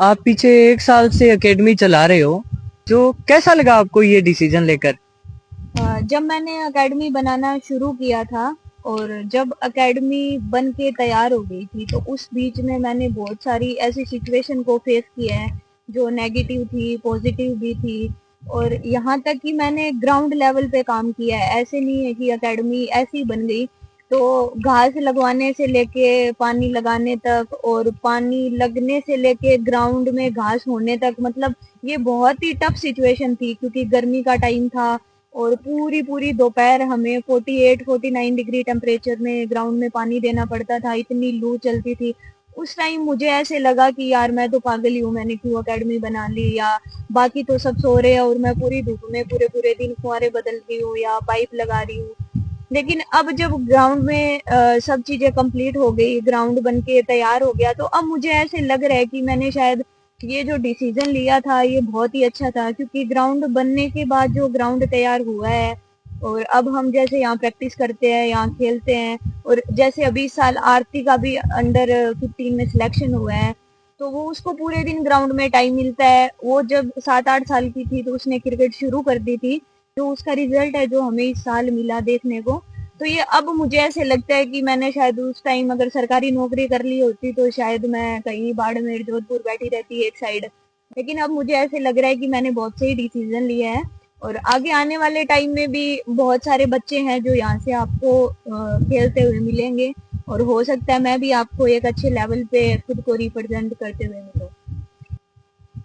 आप पीछे 1 साल से एकेडमी चला रहे हो, जो कैसा लगा आपको ये डिसीजन लेकर? जब मैंने एकेडमी बनाना शुरू किया था और जब एकेडमी बन के तैयार हो गई थी तो उस बीच में मैंने बहुत सारी ऐसी सिचुएशन को फेस किया है जो नेगेटिव थी, पॉजिटिव भी थी। और यहाँ तक कि मैंने ग्राउंड लेवल पे काम किया है, ऐसे नहीं है कि एकेडमी ऐसी बन गई। तो घास लगवाने से लेके पानी लगाने तक और पानी लगने से लेके ग्राउंड में घास होने तक, मतलब ये बहुत ही टफ सिचुएशन थी क्योंकि गर्मी का टाइम था और पूरी पूरी दोपहर हमें 48-49 डिग्री टेम्परेचर में ग्राउंड में पानी देना पड़ता था, इतनी लू चलती थी। उस टाइम मुझे ऐसे लगा कि यार मैं तो पागल ही हूँ, मैंने क्यों एकेडमी बना ली, या बाकी तो सब सो रहे हैं और मैं पूरी धूप में पूरे पूरे दिन फुहारे बदल रही हूँ या पाइप लगा रही हूँ। लेकिन अब जब ग्राउंड में सब चीजें कंप्लीट हो गई, ग्राउंड बन के तैयार हो गया, तो अब मुझे ऐसे लग रहा है कि मैंने शायद ये जो डिसीजन लिया था ये बहुत ही अच्छा था, क्योंकि ग्राउंड बनने के बाद जो ग्राउंड तैयार हुआ है और अब हम जैसे यहाँ प्रैक्टिस करते हैं, यहाँ खेलते हैं, और जैसे अभी इस साल आरती का भी अंडर 15 में सिलेक्शन हुआ है, तो वो उसको पूरे दिन ग्राउंड में टाइम मिलता है। वो जब 7-8 साल की थी तो उसने क्रिकेट शुरू कर दी थी, जो उसका रिजल्ट है जो हमें इस साल मिला देखने को। तो ये अब मुझे ऐसे लगता है कि मैंने शायद उस टाइम अगर सरकारी नौकरी कर ली होती तो शायद मैं कहीं बाड़मेर जोधपुर बैठी रहती एक साइड। लेकिन अब मुझे ऐसे लग रहा है कि मैंने बहुत सही डिसीजन लिया है और आगे आने वाले टाइम में भी बहुत सारे बच्चे हैं जो यहाँ से आपको खेलते हुए मिलेंगे और हो सकता है मैं भी आपको एक अच्छे लेवल पे खुद को रिप्रेजेंट करते हुए मिलूं।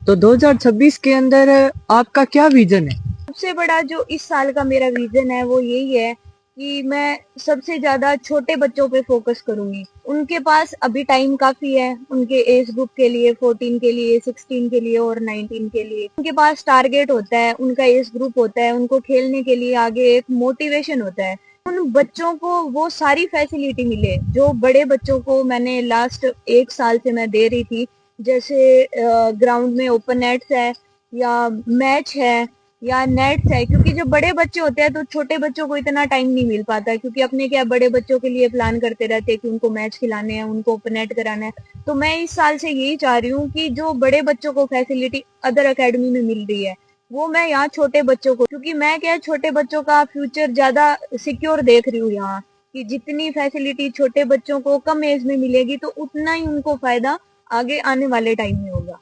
तो 2026 के अंदर आपका क्या विजन है? सबसे बड़ा जो इस साल का मेरा विजन है वो यही है कि मैं सबसे ज्यादा छोटे बच्चों पे फोकस करूंगी। उनके पास अभी टाइम काफी है, उनके एज ग्रुप के लिए, 14 के लिए, 16 के लिए और 19 के लिए उनके पास टारगेट होता है, उनका एज ग्रुप होता है, उनको खेलने के लिए आगे एक मोटिवेशन होता है। उन बच्चों को वो सारी फैसिलिटी मिले जो बड़े बच्चों को मैंने लास्ट 1 साल से मैं दे रही थी। जैसे ग्राउंड में ओपन नेट्स है या मैच है या नेट्स है, क्योंकि जो बड़े बच्चे होते हैं तो छोटे बच्चों को इतना टाइम नहीं मिल पाता है, क्योंकि अपने क्या बड़े बच्चों के लिए प्लान करते रहते हैं कि उनको मैच खिलाने हैं, उनको ओपन नेट कराना है। तो मैं इस साल से यही चाह रही हूँ कि जो बड़े बच्चों को फैसिलिटी अदर अकेडमी में मिल रही है वो मैं यहाँ छोटे बच्चों को, क्योंकि मैं क्या छोटे बच्चों का फ्यूचर ज्यादा सिक्योर देख रही हूँ यहाँ, कि जितनी फैसिलिटी छोटे बच्चों को कम एज में मिलेगी तो उतना ही उनको फायदा आगे आने वाले टाइम में होगा।